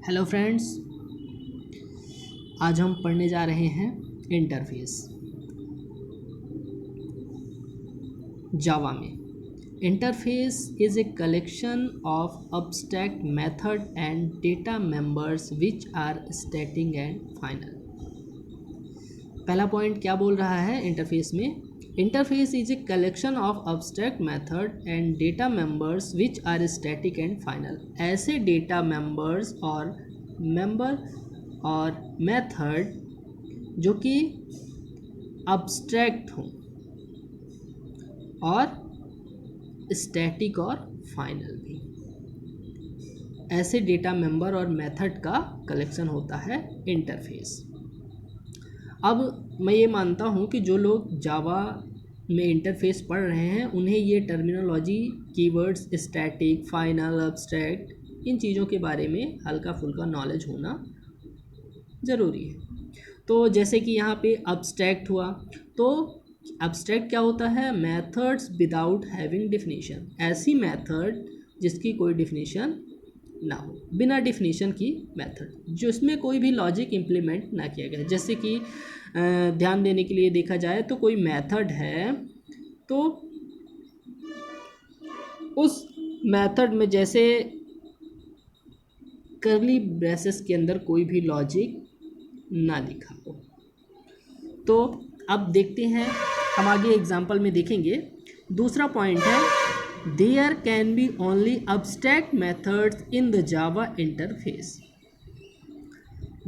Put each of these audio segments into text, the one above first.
Hello friends, आज हम पढ़ने जा रहे हैं इंटरफेस जावा में। Interface is a collection of abstract method and data members which are static and final. पहला पॉइंट क्या बोल रहा है इंटरफेस में? Interface is a collection of abstract method and data members which are static and final. ऐसे data members और method जो कि अब्स्ट्रैक्ट हों और स्टैटिक और फाइनल भी, ऐसे डेटा मेंबर और मेथड का कलेक्शन होता है इंटरफेस। अब मैं ये मानता हूँ कि जो लोग जावा में इंटरफेस पढ़ रहे हैं उन्हें ये terminology, keywords, static, final, abstract, इन चीज़ों के बारे में हल्का फुल्का नॉलेज होना ज़रूरी है। तो जैसे कि यहाँ पे अब्स्ट्रैक्ट हुआ, तो अब्स्ट्रैक्ट क्या होता है? Methods without having definition. ऐसी मेथड जिसकी कोई डेफिनेशन ना हो, बिना डेफिनेशन की मेथड, जो इसमें कोई भी लॉजिक इम्प्लीमेंट ना किया गया। जैसे कि ध्यान देने के लिए देखा जाए तो कोई मेथड है, तो उस मेथड में जैसे कर्ली ब्रेसेस के अंदर कोई भी लॉजिक ना लिखा हो। तो अब देखते हैं, हम आगे एग्जांपल में देखेंगे। दूसरा पॉइंट है, there can be only abstract methods in the Java interface.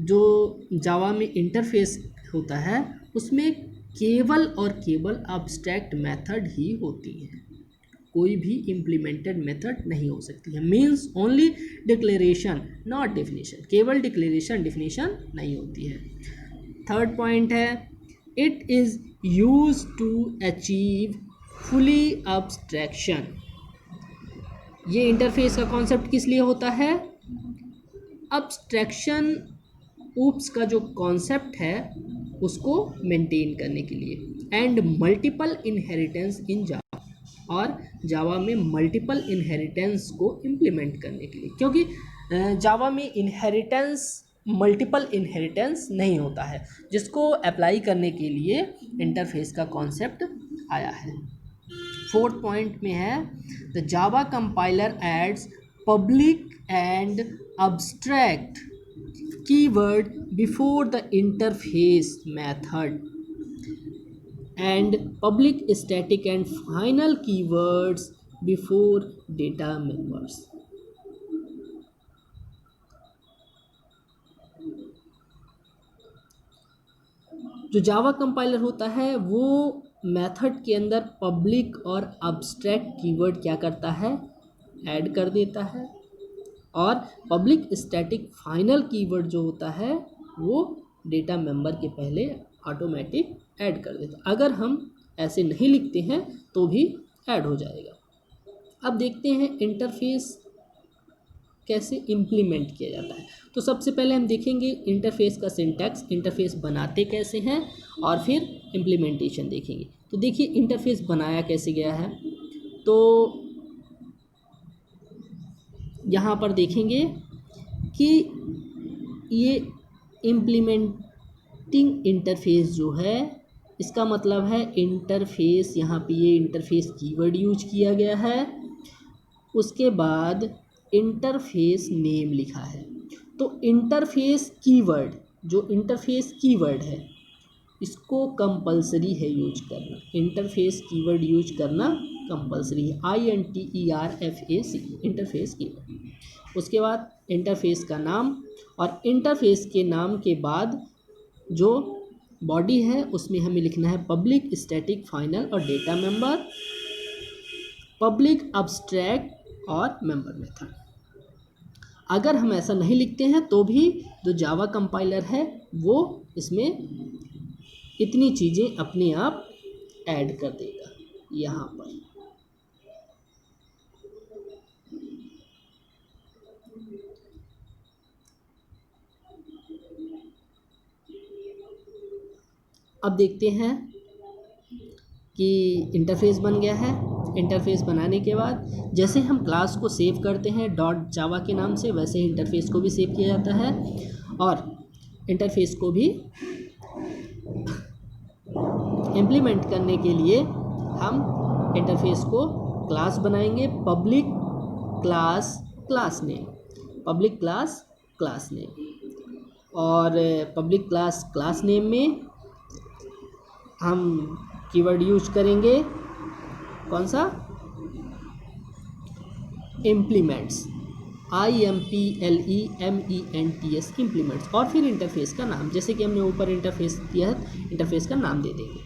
जो जावा में इंटरफेस होता है उसमें केवल और केवल अब्स्ट्रैक्ट मेथड ही होती है, कोई भी इम्प्लीमेंटेड मेथड नहीं हो सकती है। Means only declaration not definition, केवल डिक्लेरेशन, डेफिनेशन नहीं होती है। थर्ड पॉइंट है, it is use to achieve fully abstraction. ये इंटरफेस का कॉन्सेप्ट किस लिए होता है? अब्स्ट्रैक्शन ऊप्स का जो कॉन्सेप्ट है उसको मेंटेन करने के लिए। एंड मल्टीपल इनहेरिटेंस इन जावा, और जावा में मल्टीपल इनहेरिटेंस को इम्प्लीमेंट करने के लिए, क्योंकि जावा में इनहेरिटेंस, मल्टीपल इनहेरिटेंस नहीं होता है, जिसको अप्लाई करने के लिए इंटरफेस का कॉन्सेप्ट आया है। फोर्थ पॉइंट में है, the Java compiler adds public and abstract keyword before the interface method and public, static and final keywords before data members। जो जावा कंपाइलर होता है वो मेथड के अंदर पब्लिक और अब्स्ट्रैक्ट कीवर्ड क्या करता है? ऐड कर देता है। और पब्लिक, स्टैटिक, फाइनल कीवर्ड जो होता है वो डेटा मेंबर के पहले ऑटोमेटिक ऐड कर देता है। अगर हम ऐसे नहीं लिखते हैं तो भी ऐड हो जाएगा। अब देखते हैं इंटरफेस कैसे इम्प्लीमेंट किया जाता है। तो सबसे पहले हम देखेंगे इंटरफेस का सिंटैक्स, इंटरफेस बनाते कैसे हैं, और फिर इम्प्लीमेंटेशन देखेंगे। तो देखिए इंटरफेस बनाया कैसे गया है। तो यहाँ पर देखेंगे कि ये इम्प्लीमेंटिंग इंटरफेस जो है, इसका मतलब है इंटरफेस, यहाँ पे ये इंटरफेस कीवर्ड यूज किया गया है, उसके बाद इंटरफेस नेम लिखा है। तो इंटरफेस कीवर्ड, जो इंटरफेस कीवर्ड है इसको कंपलसरी है यूज करना। इंटरफेस कीवर्ड यूज करना कंपलसरी है, INTERFAC, इंटरफेस कीवर्ड। उसके बाद इंटरफेस का नाम, और इंटरफेस के नाम के बाद जो बॉडी है उसमें हमें लिखना है पब्लिक, स्टैटिक, फाइनल और डेटा मेंबर, पब्लिक, अब्स्ट्रैक्ट और मेंबर मेथड। अगर हम ऐसा नहीं लिखते हैं तो भी जो जावा कंपाइलर है वो इसमें इतनी चीज़ें अपने आप ऐड कर देगा। यहाँ पर अब देखते हैं कि इंटरफेस बन गया है। इंटरफेस बनाने के बाद जैसे हम क्लास को सेव करते हैं डॉट जावा के नाम से, वैसे ही इंटरफेस को भी सेव किया जाता है। और इंटरफेस को भी इम्प्लीमेंट करने के लिए हम इंटरफेस को क्लास बनाएंगे, public class class name, public class class name. और पब्लिक क्लास क्लास नेम में हम कीवर्ड यूज करेंगे कौन सा, इम्प्लीमेंट्स, IMPLEMENTS इम्प्लीमेंट्स। और फिर इंटरफेस का नाम, जैसे कि हमने ऊपर इंटरफेस दिया है, इंटरफेस का नाम दे देंगे।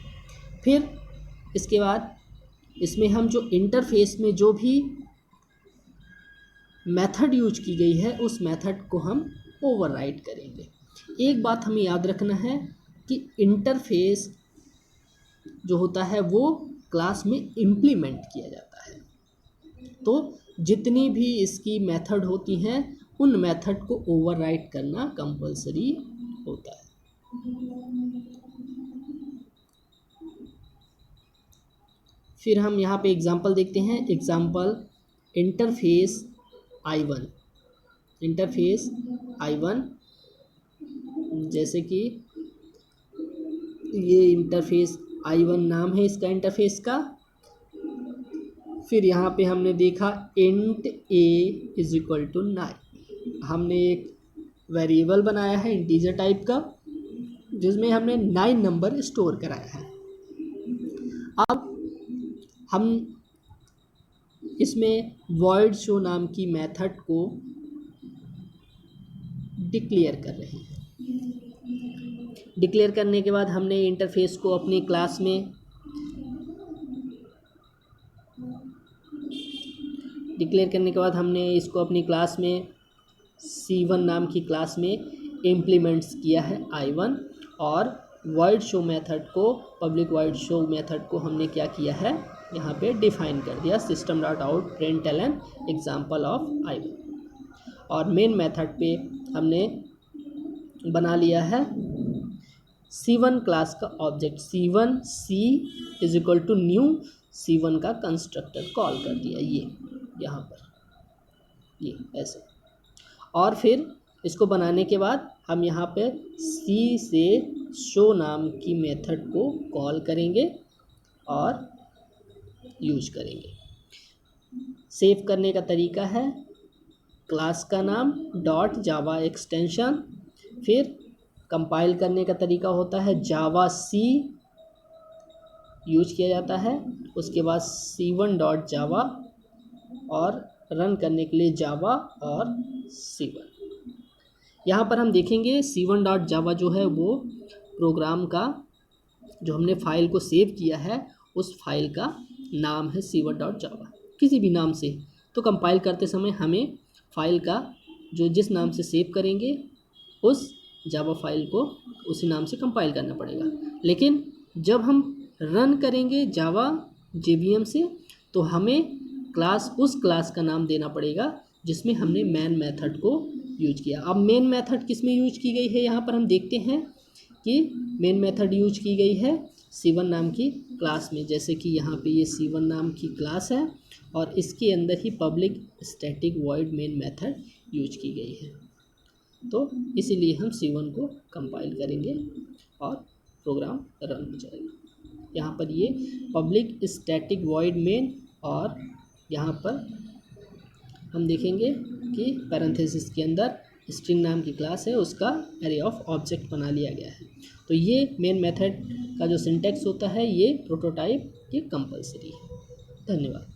फिर इसके बाद इसमें हम जो इंटरफेस में जो भी मेथड यूज की गई है उस मेथड को हम ओवरराइड करेंगे। एक बात हमें याद रखना है कि इंटरफेस जो होता है वो क्लास में इम्प्लीमेंट किया जाता है, तो जितनी भी इसकी मेथड होती हैं उन मेथड को ओवरराइड करना कंपलसरी होता है। फिर हम यहाँ पे एग्जांपल देखते हैं। Example interface I1, interface I1, जैसे कि ये इंटरफेस I1 नाम है इसका इंटरफेस का। फिर यहाँ पे हमने देखा int a is equal to 9, हमने एक वेरिएबल बनाया है इंटीजर टाइप का जिसमें हमने 9 नंबर स्टोर कराया है। अब हम इसमें void show नाम की मेथड को डिक्लेयर कर रहे हैं। डिक्लेयर करने के बाद हमने इंटरफेस को अपनी क्लास में डिक्लेयर करने के बाद हमने इसको अपनी क्लास में C1 नाम की क्लास में इम्प्लीमेंट्स किया है I1। और void show मेथड को, पब्लिक void show मेथड को हमने क्या किया है, यहाँ पे डिफाइन कर दिया system.out println example of I1। और मेन मेथड पे हमने बना लिया है C1 क्लास का object, C1 C is equal to new C1 का कंस्ट्रक्टर कॉल कर दिया, ये यहाँ पर ये ऐसे। और फिर इसको बनाने के बाद हम यहाँ पे C से शो नाम की मेथड को कॉल करेंगे और यूज करेंगे। सेव करने का तरीका है क्लास का नाम डॉट जावा एक्सटेंशन, फिर कंपाइल करने का तरीका होता है जावा C यूज किया जाता है, उसके बाद C1 डॉट जावा, और रन करने के लिए जावा और C1। यहाँ पर हम देखेंगे C1 डॉट जावा जो है वो प्रोग्राम का, जो हमने फाइल को सेव किया है उस फाइल का नाम है C1 डॉट जावा, किसी भी नाम से। तो कंपाइल करते समय हमें फाइल का जो जिस नाम से सेव करेंगे उस जावा फाइल को उसी नाम से कंपाइल करना पड़ेगा। लेकिन जब हम रन करेंगे जावा JVM से तो हमें उस क्लास का नाम देना पड़ेगा जिसमें हमने मेन मेथड को यूज किया। अब मेन मेथड किस में यूज की गई है, यहाँ पर हम देखते हैं कि मेन मेथड यूज की गई है C1 नाम की क्लास में। जैसे कि यहाँ पे ये C1 नाम की क्लास है और इसके अंदर ही public static void main method use की गई है, तो इसीलिए हम C1 को कंपाइल करेंगे और प्रोग्राम रन हो जाएगा। यहाँ पर ये पब्लिक स्टैटिक वॉइड मेन, और यहाँ पर हम देखेंगे कि पैरेंथेसिस के अंदर स्ट्रिंग नाम की क्लास है उसका एरे ऑफ ऑब्जेक्ट बना लिया गया है। तो ये मेन मेथड का जो सिंटैक्स होता है ये प्रोटोटाइप ये कंपलसरी है। धन्यवाद।